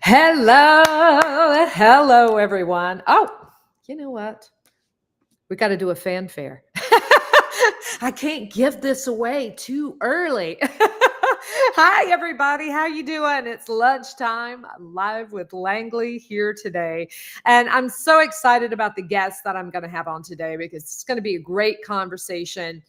Hello, everyone. Oh, you know what? We got to do a fanfare. I can't give this away too early. Hi, everybody. How you doing? It's lunchtime live with Langley here today, and I'm so excited about the guest that I'm going to have on today because it's going to be a great conversation.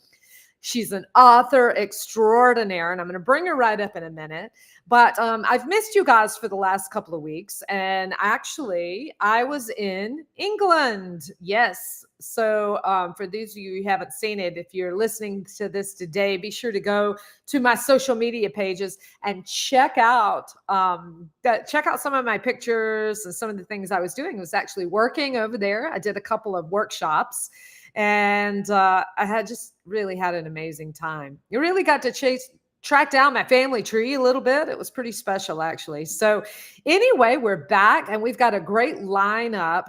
She's an author extraordinaire, and I'm going to bring her right up in a minute. But I've missed you guys for the last couple of weeks, and actually, I was in England. Yes. So, for those of you who haven't seen it, if you're listening to this today, be sure to go to my social media pages and check out some of my pictures and some of the things I was doing. I was actually working over there. I did a couple of workshops and I had just really had an amazing time. You really got to track down my family tree a little bit. It was pretty special, actually. So, anyway, we're back and we've got a great lineup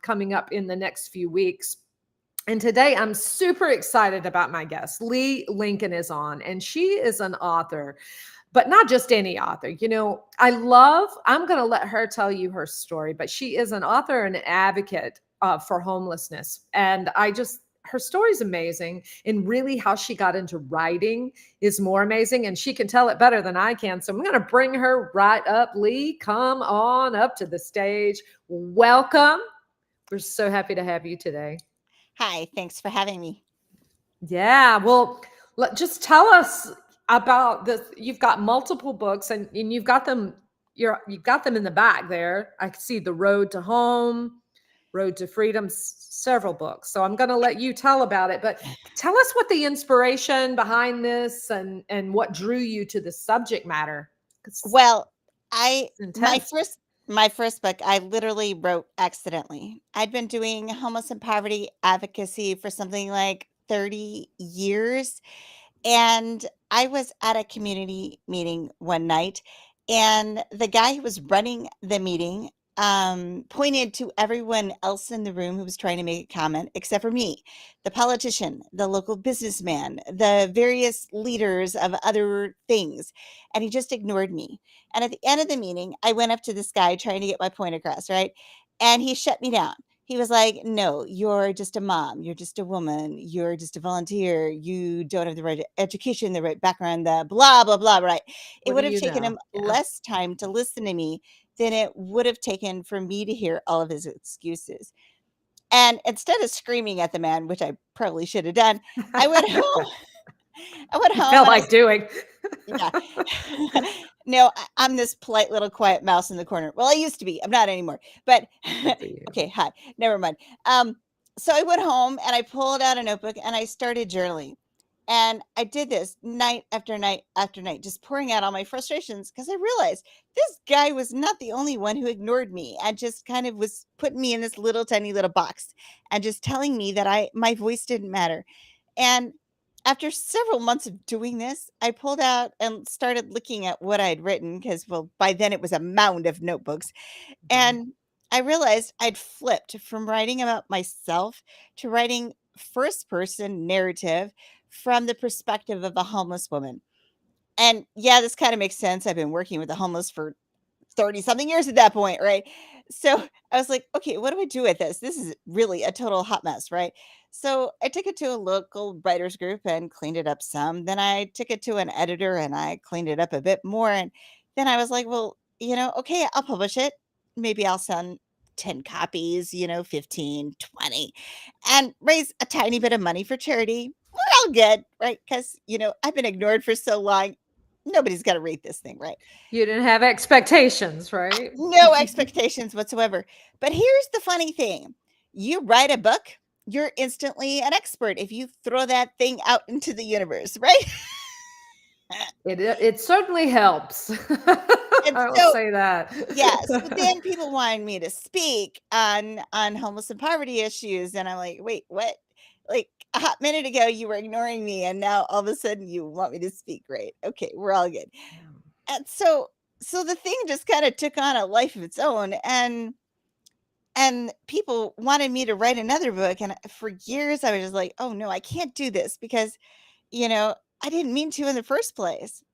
coming up in the next few weeks. And today I'm super excited about my guest. Leigh Lincoln is on, and she is an author, but not just any author. I'm going to let her tell you her story, but she is an author and an advocate for homelessness. And her story is amazing. And really, how she got into writing is more amazing. And she can tell it better than I can. So I'm going to bring her right up. Leigh, come on up to the stage. Welcome. We're so happy to have you today. Hi, thanks for having me. Yeah, well, just tell us about this. You've got multiple books, and you've got them in the back there. I can see The Road to Home, Road to Freedom, several books. So I'm going to let you tell about it, but tell us what the inspiration behind this and what drew you to the subject matter. Well, I It's my intense. first book I literally wrote accidentally. I'd been doing homeless and poverty advocacy for something like 30 years, and I was at a community meeting one night, and the guy who was running the meeting pointed to everyone else in the room who was trying to make a comment, except for me, the politician, the local businessman, the various leaders of other things. And he just ignored me. And at the end of the meeting, I went up to this guy trying to get my point across, right? And he shut me down. He was like, "No, you're just a mom. You're just a woman. You're just a volunteer. You don't have the right education, the right background, the blah, blah, blah." Right. It What do would have you taken know? him Yeah. less time to listen to me than it would have taken for me to hear all of his excuses. And instead of screaming at the man, which I probably should have done, I went home. I went You home felt and like doing. yeah. No, I'm this polite little quiet mouse in the corner. Well, I used to be. I'm not anymore. But Good for you. okay, hi. Never mind. So I went home and I pulled out a notebook and I started journaling. And I did this night after night after night, just pouring out all my frustrations because I realized this guy was not the only one who ignored me and just kind of was putting me in this little tiny little box and just telling me that my voice didn't matter. And after several months of doing this, I pulled out and started looking at what I'd written because, well, by then it was a mound of notebooks. Mhm. And I realized I'd flipped from writing about myself to writing first person narrative from the perspective of a homeless woman. And yeah, this kind of makes sense. I've been working with the homeless for 30 something years at that point, right? So I was like, okay, what do I do with this? This is really a total hot mess, right? So I took it to a local writers group and cleaned it up some. Then I took it to an editor and I cleaned it up a bit more. And then I was like, well, okay, I'll publish it. Maybe I'll send 10 copies, 15, 20, and raise a tiny bit of money for charity. We're all good, right? Because, I've been ignored for so long. Nobody's got to read this thing, right? You didn't have expectations, right? No expectations whatsoever. But here's the funny thing. You write a book, you're instantly an expert if you throw that thing out into the universe, right? It certainly helps. And I will so, say that. yeah, so then people wanted me to speak on homeless and poverty issues and I'm like, "Wait, what? Like a hot minute ago you were ignoring me and now all of a sudden you want me to speak, right? Okay, we're all good." And so the thing just kind of took on a life of its own and people wanted me to write another book and for years I was just like, "Oh no, I can't do this because, you know, I didn't mean to in the first place."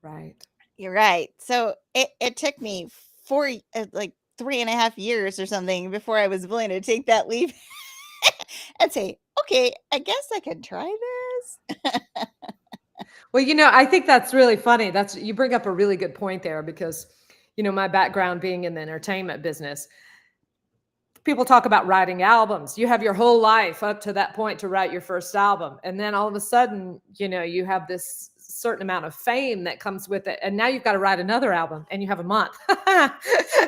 Right. You're right. So it took me like 3.5 years or something before I was willing to take that leap and say, okay, I guess I can try this. Well, I think that's really funny. You bring up a really good point there because, my background being in the entertainment business, people talk about writing albums. You have your whole life up to that point to write your first album. And then all of a sudden, you have this certain amount of fame that comes with it. And now you've got to write another album and you have a month.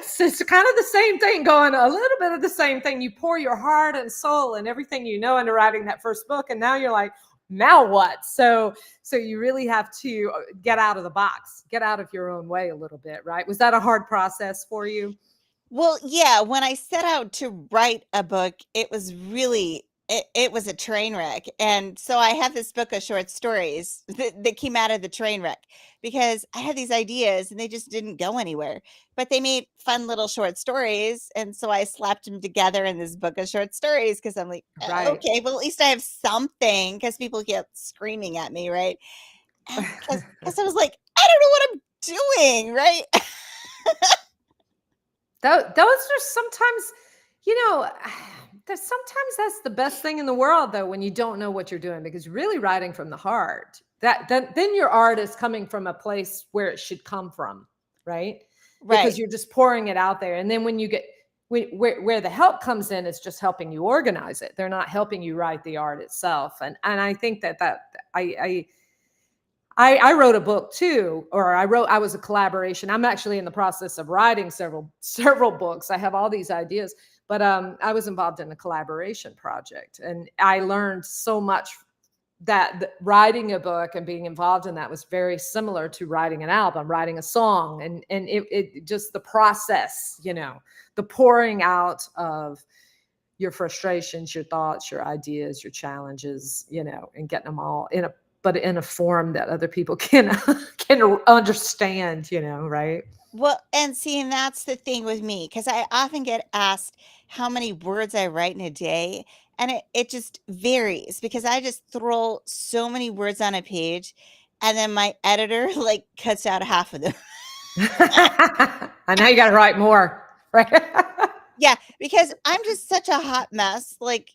So it's kind of the same thing going, a little bit of the same thing. You pour your heart and soul and everything into writing that first book. And now you're like, now what? So you really have to get out of the box, get out of your own way a little bit, right? Was that a hard process for you? Well, yeah, when I set out to write a book, it was really it was a train wreck. And so I have this book of short stories that came out of the train wreck because I had these ideas and they just didn't go anywhere. But they made fun little short stories. And so I slapped them together in this book of short stories because I'm like, Right. okay, well, at least I have something because people kept screaming at me, right? And because I was like, I don't know what I'm doing, right? Those are sometimes, you know, sometimes that's the best thing in the world, though, when you don't know what you're doing, because you're really writing from the heart. Then your art is coming from a place where it should come from, right? Because Right. you're just pouring it out there, and then when you get where the help comes in, it's just helping you organize it. They're not helping you write the art itself, and I think that I wrote a book too, or I was a collaboration. I'm actually in the process of writing several books. I have all these ideas, but I was involved in a collaboration project, and I learned so much that writing a book and being involved in that was very similar to writing an album, writing a song, and it just the process, the pouring out of your frustrations, your thoughts, your ideas, your challenges, and getting them all in a form that other people can can understand, right? Well, and see, and that's the thing with me, because I often get asked how many words I write in a day, and it just varies because I just throw so many words on a page, and then my editor like cuts out half of them. I know you got to write more, right? Yeah, because I'm just such a hot mess. Like,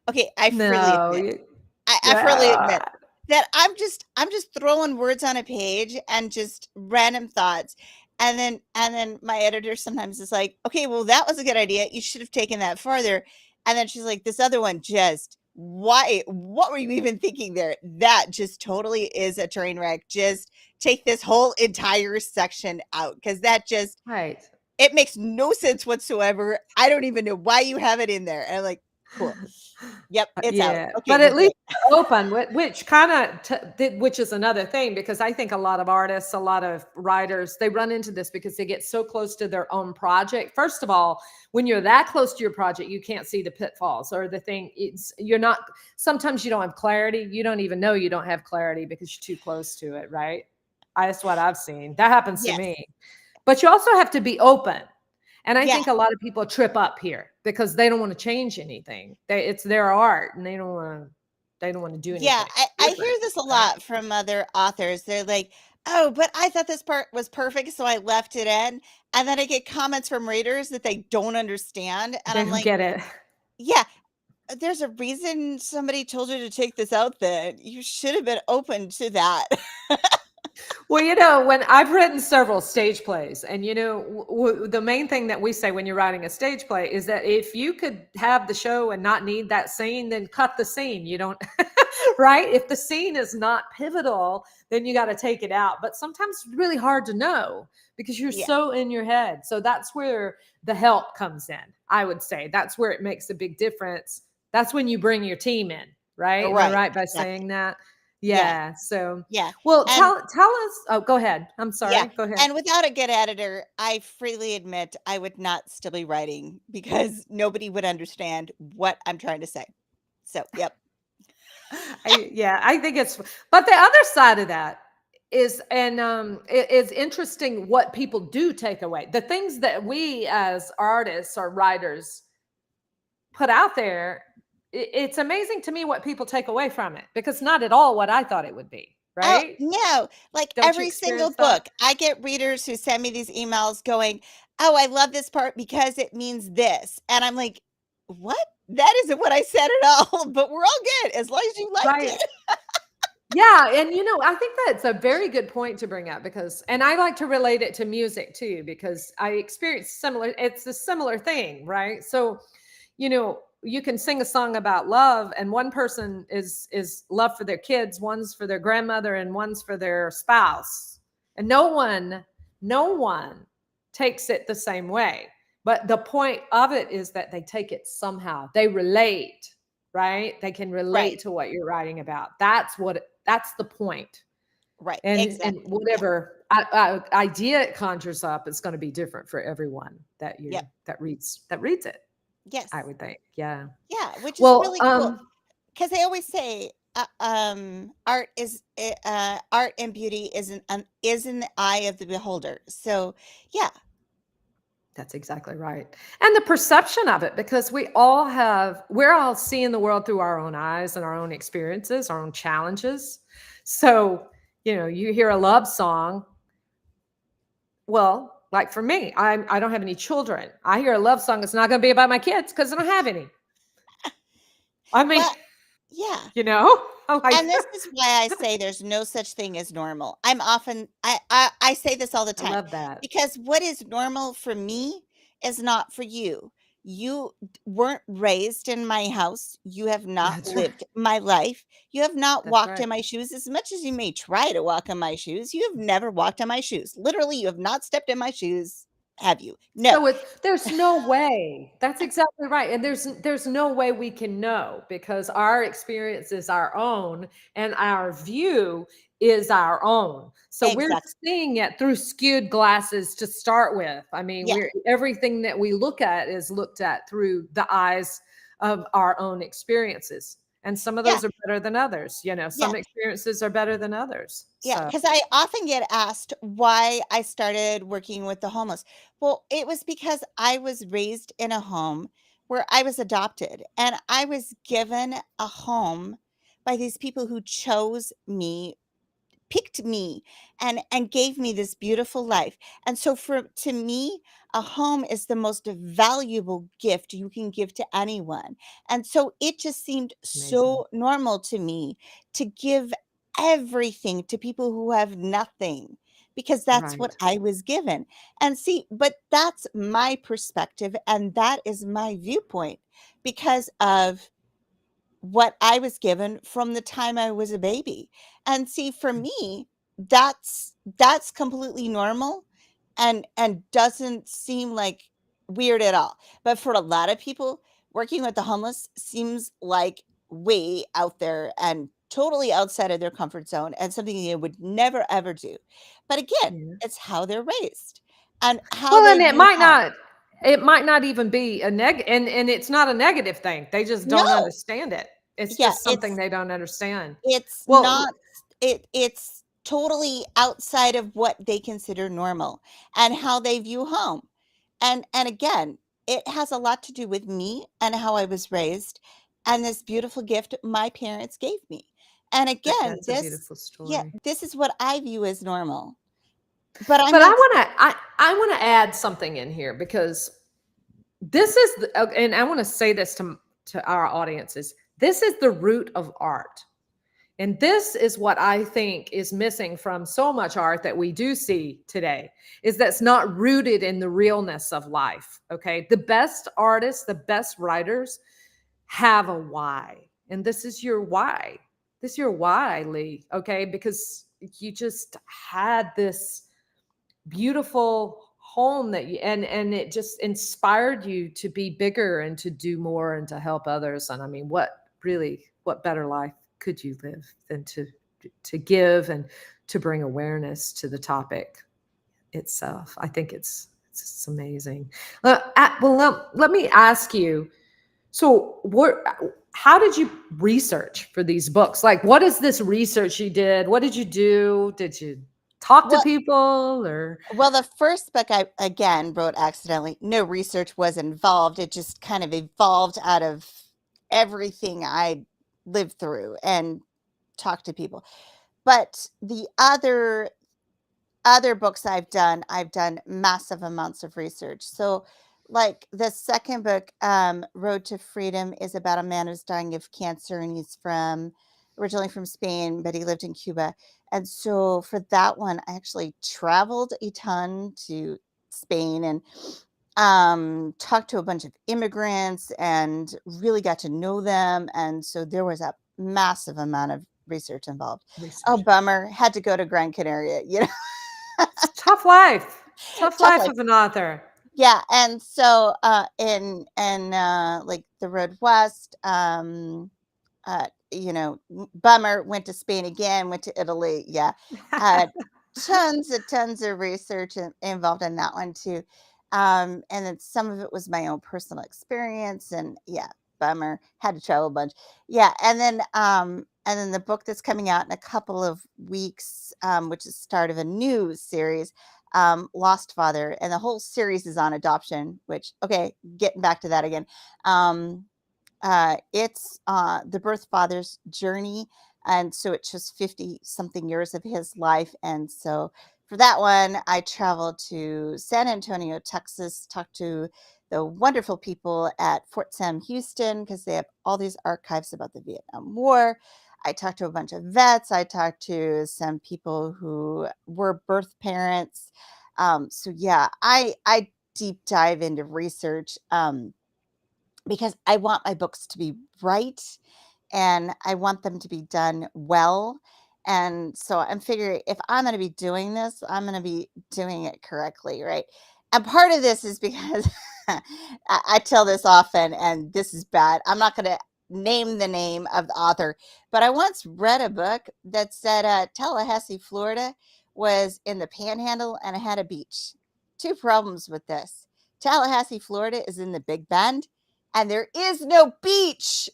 okay, No, I freely yeah, admit that I'm just throwing words on a page and just random thoughts. And then my editor sometimes is like, okay, well, that was a good idea. You should have taken that farther. And then she's like, this other one just what were you even thinking there? That just totally is a train wreck. Just take this whole entire section out because that just right. it makes no sense whatsoever. I don't even know why you have it in there. And I'm like, cool. Yep, it's out. Yeah, Okay, but we're at good. least you're open, which kind of, which is another thing, because I think a lot of artists, a lot of writers, they run into this because they get so close to their own project. First of all, when you're that close to your project, you can't see the pitfalls or the thing. You're not. Sometimes you don't have clarity. You don't even know you don't have clarity because you're too close to it, right? That's what I've seen. That happens to Yes. me. But you also have to be open. And I Yeah. think a lot of people trip up here because they don't want to change anything. It's their art and they don't want to do Yeah. anything I hear different, this a right? lot from other authors. They're like, oh, but I thought this part was perfect, so I left it in. And then I get comments from readers that they don't understand. And They I'm don't like, get it. yeah, there's a reason somebody told you to take this out then. You should have been open to that. Well, when I've written several stage plays, and the main thing that we say when you're writing a stage play is that if you could have the show and not need that scene, then cut the scene. You don't, right? If the scene is not pivotal, then you got to take it out. But sometimes it's really hard to know because you're Yeah. so in your head. So that's where the help comes in. I would say that's where it makes a big difference. That's when you bring your team in, right? Am I Right. right by Exactly. saying that? Yeah. Yeah. So. Yeah. Well, And tell us. Oh, go ahead. I'm yeah, sorry. Go ahead. and without a good editor, I freely admit I would not still be writing because nobody would understand what I'm trying to say. So, yep. Yeah, I think but the other side of that is, and it is interesting what people do take away. The things that we as artists or writers put out there, it's amazing to me what people take away from it because not at all what I thought it would be. Oh, right? no. Like Don't you every single experience that? book, I get readers who send me these emails going, "Oh, I love this part because it means this." And I'm like, "What? That isn't what I said at all, but we're all good as long as you liked Right. it." Yeah, and I think that's a very good point to bring up because and I like to relate it to music too because I experience similar it's a similar thing, right? So, you can sing a song about love and one person is love for their kids, one's for their grandmother and one's for their spouse. And no one takes it the same way. But the point of it is that they take it somehow. They relate, right? They can relate Right. to what you're writing about. That's the point. Right. And Exactly. Yeah. whatever idea it conjures up is going to be different for everyone Yep. that reads it. I Yes. would think, yeah. Yeah, which is Well, really cool because they always say art and beauty is in the eye of the beholder. So, yeah. that's exactly right. And the perception of it, because we're all seeing the world through our own eyes and our own experiences, our own challenges. So, you hear a love song. Well, like for me, I don't have any children. I hear a love song. It's not going to be about my kids because I don't have any. I mean, Well, yeah. I'm like, And this is why I say there's no such thing as normal. I say this all the I time love that. because what is normal for me is not for you. Weren't raised in my house. You have not That's right. lived my life. You have not That's walked right. in my shoes as much as you may try to walk in my shoes. You have never walked in my shoes. Literally, you have not stepped in my shoes, have you? No. So there's no way. That's exactly right. And there's no way we can know because our experience is our own and our view is our own. So we're Exactly. seeing it through skewed glasses to start with. I mean, Yeah. we're everything that we look at is looked at through the eyes of our own experiences. And some of Yeah. those are better than others. Yeah. Some experiences are better than others. Yeah, So because I often get asked why I started working with the homeless. Well, it was because I was raised in a home where I was adopted and I was given a home by these people who chose me, picked me and gave me this beautiful life. And so for to me, a home is the most valuable gift you can give to anyone. And so it just seemed it's amazing. so normal to me to give everything to people who have nothing because that's what Right. I was given. And see, but that's my perspective and that is my viewpoint because of what I was given from the time I was a baby. And see, for me, that's completely normal and doesn't seem like weird at all. But for a lot of people, working with the homeless seems like way out there and totally outside of their comfort zone and something they would never ever do. But again, Yeah. it's how they're raised and how Well, they and it view might home. not it might not even be and it's not a negative thing. They just don't No. understand it. It's Yeah, just something they don't understand. it's Well, not it's totally outside of what they consider normal and how they view home. And again, it has a lot to do with me and how I was raised and this beautiful gift my parents gave me. And again, that's a beautiful yeah, story. this is what I view as normal. But I'm But I not want to I want to add something in here because and I want to say this to our audiences. This is the root of art. And this is what I think is missing from so much art that we do see today is that's not rooted in the realness of life. Okay. The best artists, the best writers have a why. And this is your why. This is your why, Leigh. Okay. Because you just had this beautiful home and it just inspired you to be bigger and to do more and to help others. And I mean, what better life could you live than to give and to bring awareness to the topic itself? I think it's just amazing. Let me ask you. So, how did you research for these books? Like, what is this research you did? What did you do? Did you talk to well people or well, the first book I again wrote accidentally. No research was involved. It just kind of evolved out of everything I lived through and talked to people. But the other books I've done massive amounts of research. So, like the second book, Road to Freedom, is about a man who's dying of cancer, and he's from originally from Spain, but he lived in Cuba. And so for that one, I actually traveled a ton to Spain and talked to a bunch of immigrants and really got to know them. And so there was a massive amount of research involved. Oh, Research. bummer. Had to go to Gran Canaria, you know. It's tough life. Tough Tough life life. of an author. Yeah, and so, in, like, the road west, bummer, went to Spain again, went to Italy, yeah. Uh, tons of research involved in that one too. And then some of it was my own personal experience, and yeah, bummer, had to travel a bunch. Yeah, and then the book that's coming out in a couple of weeks, which is the start of a new series, Lost Father, and the whole series is on adoption, which, okay, getting back to that again. Um, it's the birth father's journey. And so it's just 50 something years of his life. And so for that one, I traveled to San Antonio, Texas, talked to the wonderful people at Fort Sam Houston because they have all these archives about the Vietnam War. I talked to a bunch of vets. I talked to some people who were birth parents. So yeah, I deep dive into research. Because I want my books to be right and I want them to be done well. And so I'm figuring if I'm going to be doing this, I'm going to be doing it correctly, right? And part of this is because I tell this often, and this is bad. I'm not going to name the name of the author, but I once read a book that said Tallahassee, Florida was in the panhandle and it had a beach. Two problems with this. Tallahassee, Florida is in the Big Bend and there is no beach.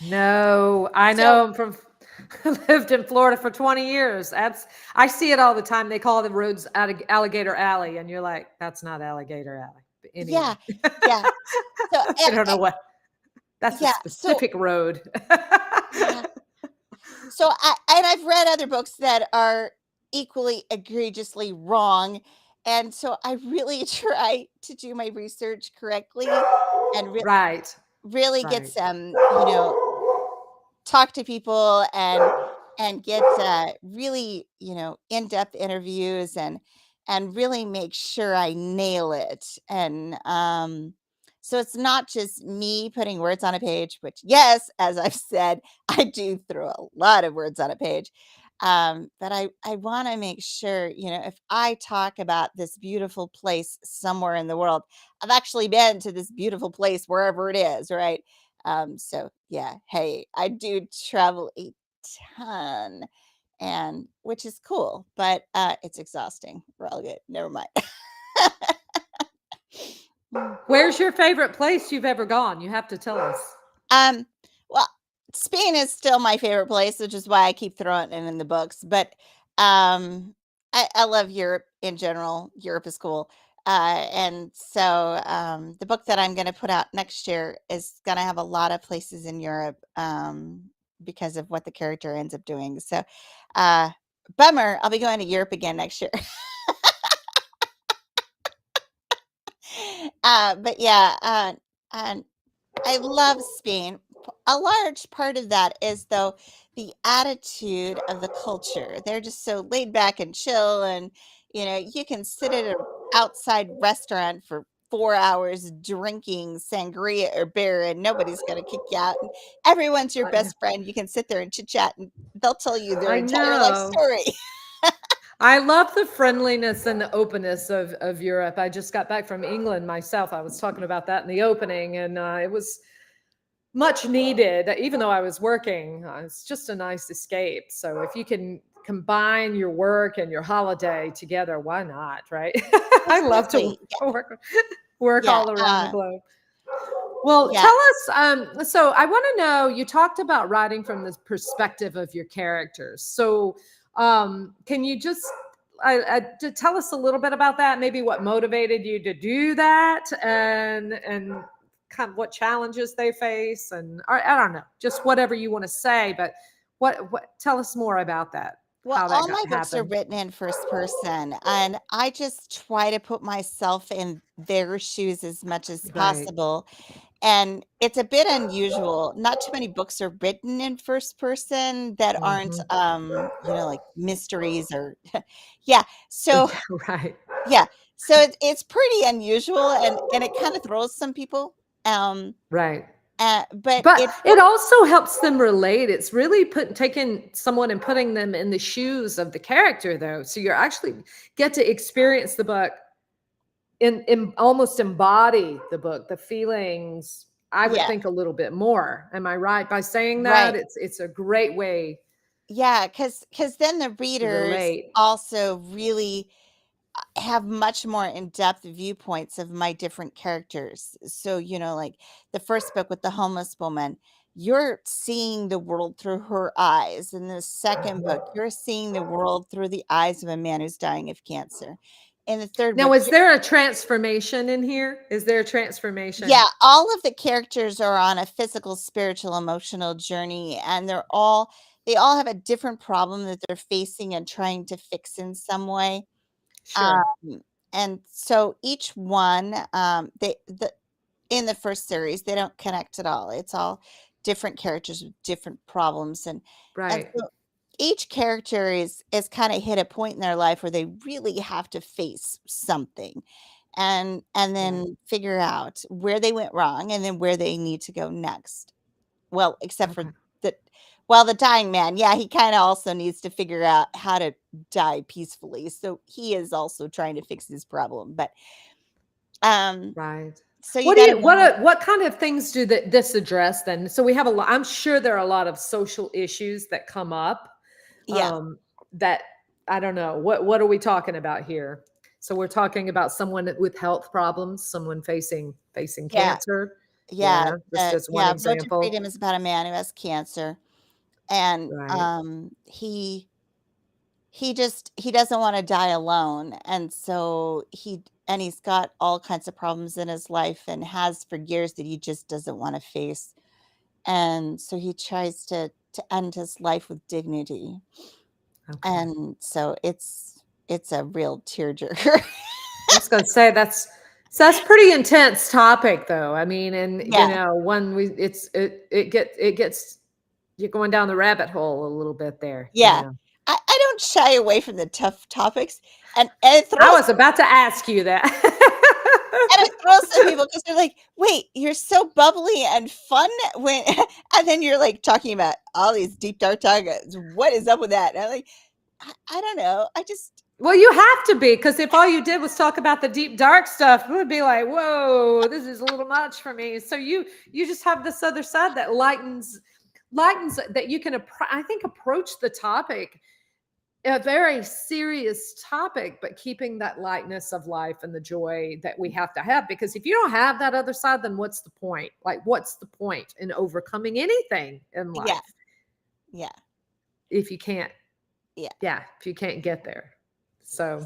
No, I So, know. I'm from lived in Florida for 20 years. I see it all the time. They call the roads Alligator Alley, and you're like, that's not Alligator Alley. But yeah, anyway, yeah. So, I don't know what. That's a yeah, so specific road. yeah. So I've read other books that are equally egregiously wrong, and so I really try to do my research correctly and Right, really get right. some, talk to people and get really in-depth interviews and really make sure I nail it and so it's not just me putting words on a page, which yes, as I've said, I do throw a lot of words on a page, but I want to make sure, if I talk about this beautiful place somewhere in the world, I've actually been to this beautiful place wherever it is, right? So yeah, hey, I do travel a ton and which is cool, but it's exhausting. We're all good. Never mind. Mm. Where's your favorite place you've ever gone? You have to tell us. um, well, Spain is still my favorite place, which is why I keep throwing it in the books. But I love Europe in general. Europe is cool. And so the book that I'm going to put out next year is going to have a lot of places in Europe because of what the character ends up doing. So, uh, bummer, I'll be going to Europe again next year. But yeah, and I love Spain. A large part of that is, though, the attitude of the culture. They're just so laid back and chill, and you can sit at an outside restaurant for 4 hours drinking sangria or beer, and nobody's gonna kick you out. And everyone's your I, best friend. You can sit there and chit chat, and they'll tell you their I entire life know. story. I love the friendliness and the openness of Europe. I just got back from England myself. I was talking about that in the opening, and it was much needed. Even though I was working, it's just a nice escape. So if you can combine your work and your holiday together, why not? Right? I love to Exactly. work Yeah. all around the globe. Well, Yeah. tell us. So I want to know. You talked about writing from the perspective of your characters. So, can you just to tell us a little bit about that? Maybe what motivated you to do that, and kind of what challenges they face, and or, I don't know, just whatever you want to say. But What tell us more about that, Well, how that all got my books are happened. written in first person, and I just try to put myself in their shoes as much as Right. possible. And it's a bit unusual. Not too many books are written in first person that aren't, Mhm. like mysteries or yeah. So Right. yeah, so it's pretty unusual, and it kind of throws some people. Um, Right. but But it it also helps them relate. It's really taking someone and putting them in the shoes of the character, though. So you actually get to experience the book in almost embody the book, the feelings. I would yeah, think a little bit more. Am I right by saying that? right. It's a great way Yeah, because then the to readers relate. also really have much more in-depth viewpoints of my different characters. So, like the first book with the homeless woman, you're seeing the world through her eyes. In the second book, Mhm. you're seeing the world through the eyes of a man who's dying of cancer. In the third Now, book, is there a transformation in here? Is there a transformation? yeah, all of the characters are on a physical, spiritual, emotional journey, and they all have a different problem that they're facing and trying to fix in some way. Sure. Um, and so each one, they the in the first series, they don't connect at all. It's all different characters with different problems, and Right. so each character is kind of hit a point in their life where they really have to face something, and Yeah. then figure out where they went wrong and then where they need to go next. Well, except for Okay. the well, the dying man, yeah, he kinda also needs to figure out how to die peacefully, so he is also trying to fix his problem, but, um, Right. so you got a balance. What kind of things do this address then? So we have a lot. I'm sure there are a lot of social issues that come up. Yeah, Um, that I don't know. What are we talking about here? So we're talking about someone with health problems, someone facing yeah, cancer. yeah, Yeah, just as one Road to example. Freedom is about a man who has cancer, and, Right. he doesn't wanna die alone, and so he's got all kinds of problems in his life and has for years that he just doesn't wanna face. And so he tries to end his life with dignity, Okay. and so it's a real tearjerker. I was gonna say that's pretty intense topic though. I mean, and Yeah, when we it gets you're going down the rabbit hole a little bit there, yeah. I don't shy away from the tough topics, and it I throws was about to ask you that. some people because 'cause they're like, "Wait, you're so bubbly and fun when" and then you're, like, talking about all these deep, dark topics. What is up with that? And I'm like, I don't know. I just Well, you have to be, because if all you did was talk about the deep dark stuff, it would be like, whoa, this is a little much for me. So you just have this other side that lightens that you can I think approach the topic, a very serious topic, but keeping that lightness of life and the joy that we have to have. Because if you don't have that other side, then what's the point? Like, what's the point in overcoming anything in yeah, life yeah, if you can't, yeah. yeah, if you can't get there? So,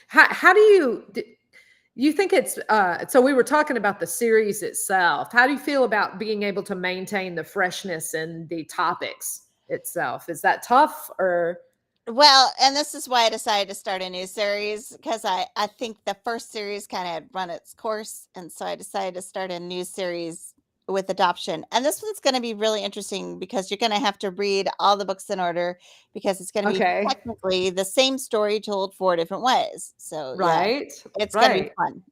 how do you think it's so we were talking about the series itself. How do you feel about being able to maintain the freshness in the topics itself? Is that tough or Well, and this is why I decided to start a new series because I think the first series kind of had run its course, and so I decided to start a new series with adoption. And this one's going to be really interesting because you're going to have to read all the books in order because it's going to be okay, technically the same story told four different ways. So yeah, right? it's going to be Right. fun.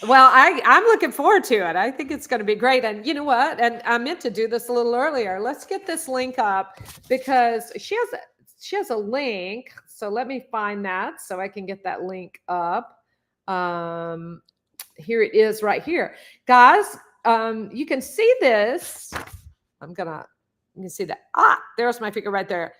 Well, I'm looking forward to it. I think it's going to be great. And you know what? And I meant to do this a little earlier. Let's get this link up because she has a link. So let me find that so I can get that link up. Um, Here it is right here, guys. You can see this. I'm gonna you can see that. There's my figure right there.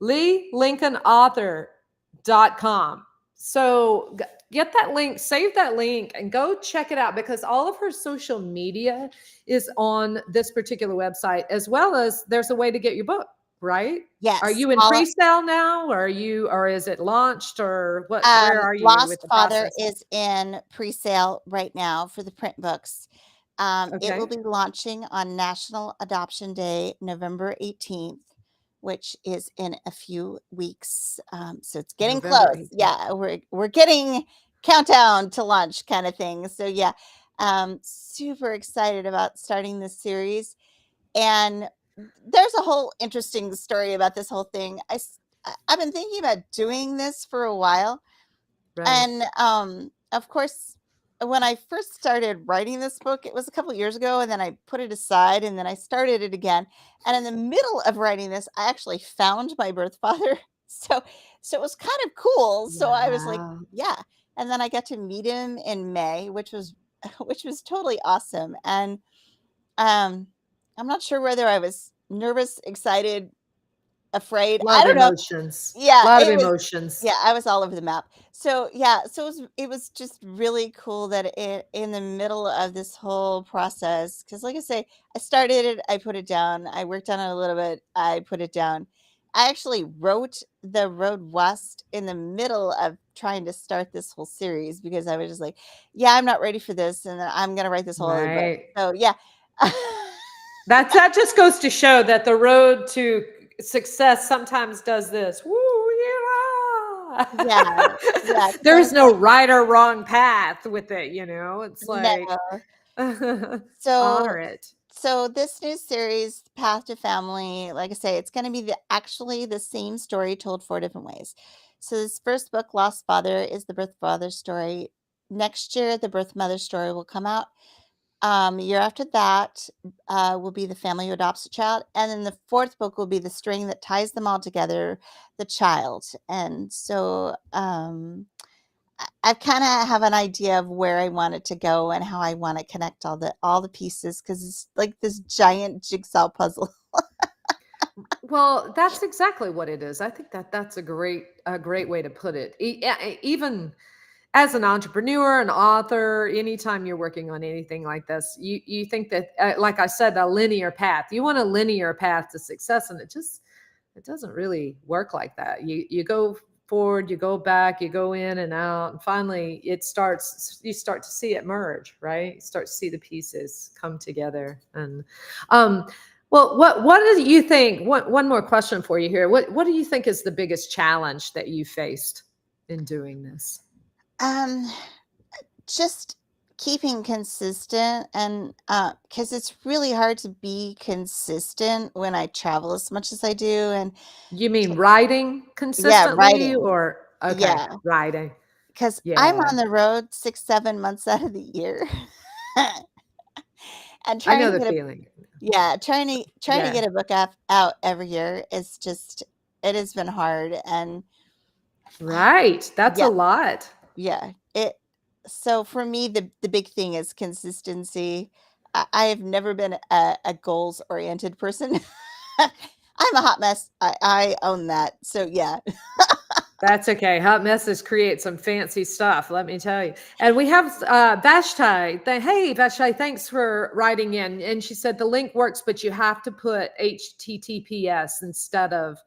LeeLincolnAuthor.com. So get that link, save that link, and go check it out because all of her social media is on this particular website, as well as there's a way to get your book, right? Are Yes, you in all pre-sale now? Or is it launched or where are you with Lost the Father process? is in pre-sale right now for the print books. It will Okay. be launching on National Adoption Day, November 18th, which is in a few weeks. So it's getting November close. 18th. Yeah, we're getting countdown to launch kind of thing. So yeah, super excited about starting this series. And there's a whole interesting story about this whole thing. I've been thinking about doing this for a while, Right. and of course, when I first started writing this book, it was a couple years ago, and then I put it aside, and then I started it again. And in the middle of writing this, I actually found my birth father. So so it was kind of cool. So I was like, Wow. yeah. And then I got to meet him in May, which was which was totally awesome. And um I'm not sure whether I was nervous, excited, afraid. A lot I of don't know. emotions. A Yeah, lot of it was emotions. yeah, I was all over the map. So, yeah, so it was just really cool that in the middle of this whole process, because like I say, I started it, I put it down, I worked on it a little bit, I put it down. I actually wrote The Road West in the middle of trying to start this whole series because I was just like, "Yeah, I'm not ready for this, and then I'm gonna write this whole other book." Right. So, yeah. That just goes to show that the road to success sometimes does this. Woo, yeah. Yeah, yeah, 'cause I There's was no like, right or wrong path with it, you know? It's "No." like So honor it. So this new series, Path to Family, like I say, it's going to be actually the same story told four different ways. So this first book, Lost Father, is the birth father story. Next year, the birth mother story will come out. Year after that will be the family who adopts a child, and then the fourth book will be the string that ties them all together, the child. And so I kind of have an idea of where I want it to go and how I want to connect all the pieces because it's like this giant jigsaw puzzle. Well, that's exactly what it is. I think that that's a great way to put it. Even as an entrepreneur, an author, anytime you're working on anything like this, you think that, like I said, a linear path. You want a linear path to success, and it doesn't really work like that. You go forward, you go back, you go in and out, and finally it starts. You start to see it merge, right? You start to see the pieces come together, and um, well, what do you think? One more question for you here. What do you think is the biggest challenge that you faced in doing this? Um, just keeping consistent and because it's really hard to be consistent when I travel as much as I do. And You mean t- writing yeah, consistently writing. or okay, Yeah, writing. because I'm Yeah. on the road 6, 7 months out of the year. And I trying know to the get a feeling. Yeah, trying to Yeah. get a book out every year is just it has been hard. And Right. That's a yeah, lot. yeah. So for me the big thing is consistency. I have never been a goals oriented person. I'm a hot mess. I own that. So yeah. That's okay. Hot messes create some fancy stuff, let me tell you. And we have Vashti. Hey, Vashti, thanks for writing in. And she said the link works, but you have to put HTTPS instead of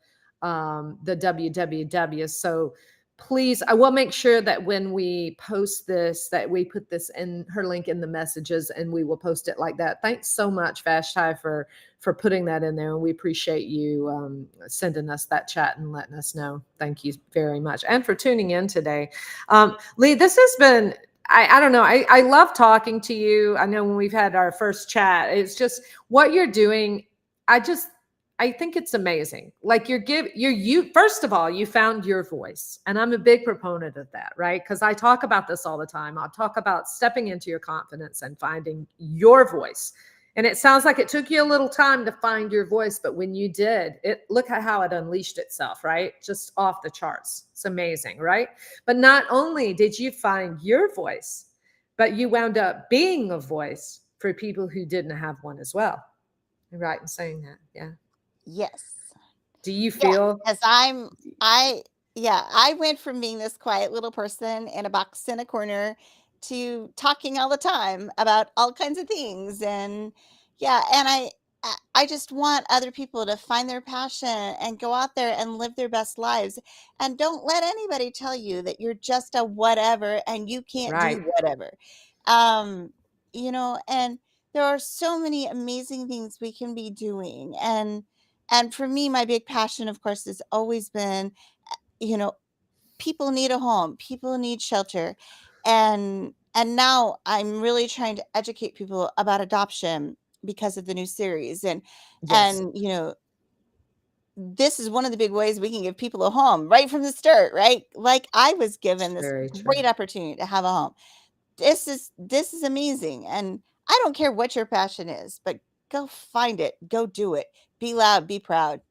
the www. So please, I will make sure that when we post this, that we put this in her link in the messages, and we will post it like that. Thanks so much, Vashti, for putting that in there. And we appreciate you sending us that chat and letting us know. Thank you very much. And for tuning in today. Leigh, this has been, I don't know, I love talking to you. I know when we've had our first chat, it's just what you're doing. I just, I think it's amazing. Like you first of all, you found your voice. And I'm a big proponent of that, right? Because I talk about this all the time. I'll talk about stepping into your confidence and finding your voice. And it sounds like it took you a little time to find your voice, but when you did, it look at how it unleashed itself, right? Just off the charts. It's amazing, right? But not only did you find your voice, but you wound up being a voice for people who didn't have one as well. You're right in saying that. Yeah. Yes. Do you Yeah, feel because I yeah, I went from being this quiet little person in a box in a corner to talking all the time about all kinds of things. And yeah, and I just want other people to find their passion and go out there and live their best lives, and don't let anybody tell you that you're just a whatever and you can't do right? whatever. Um, and there are so many amazing things we can be doing. And for me, my big passion, of course, has always been, you know, people need a home, people need shelter. And now I'm really trying to educate people about adoption because of the new series. And Yes, and you know, this is one of the big ways we can give people a home right from the start, right? Like I was it's given this very true. great opportunity to have a home. This is amazing. And I don't care what your passion is, but go find it, go do it. Be loud, be proud.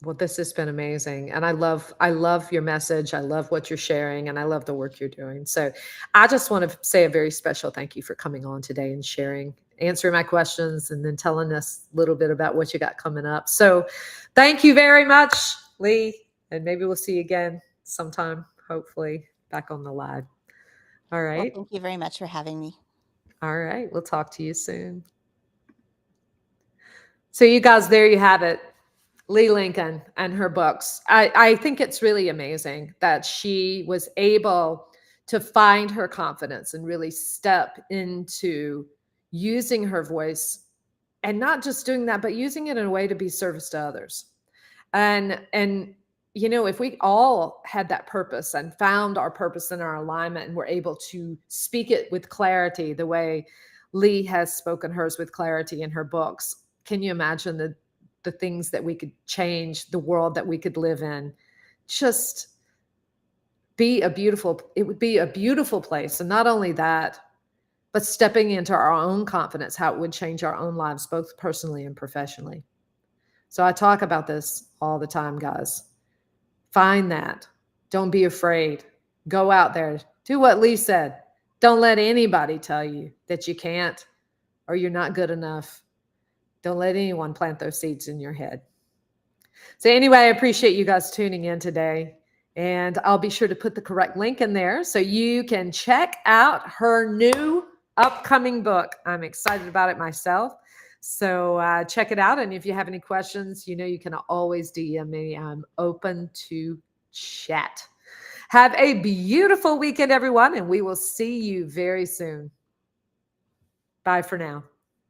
Well, this has been amazing, and I love your message. I love what you're sharing, and I love the work you're doing. So, I just want to say a very special thank you for coming on today and sharing, answering my questions, and then telling us a little bit about what you got coming up. So, thank you very much, Leigh, and maybe we'll see you again sometime. Hopefully, back on the live. All Well, right, thank you very much for having me. all right. We'll talk to you soon. So, you guys, there you have it. Leigh Lincoln and her books. I think it's really amazing that she was able to find her confidence and really step into using her voice, and not just doing that, but using it in a way to be service to others. And if we all had that purpose and found our purpose and our alignment and were able to speak it with clarity the way Leigh has spoken hers with clarity in her books, can you imagine the things that we could change, the world that we could live in? Just it would be a beautiful place. And not only that, but stepping into our own confidence, how it would change our own lives, both personally and professionally. So I talk about this all the time, guys. Find that. Don't be afraid. Go out there. Do what Leigh said. Don't let anybody tell you that you can't or you're not good enough. Don't let anyone plant those seeds in your head. So, anyway, I appreciate you guys tuning in today. And I'll be sure to put the correct link in there so you can check out her new upcoming book. I'm excited about it myself. So, check it out. And if you have any questions, you can always DM me. I'm open to chat. Have a beautiful weekend, everyone, and we will see you very soon. Bye for now.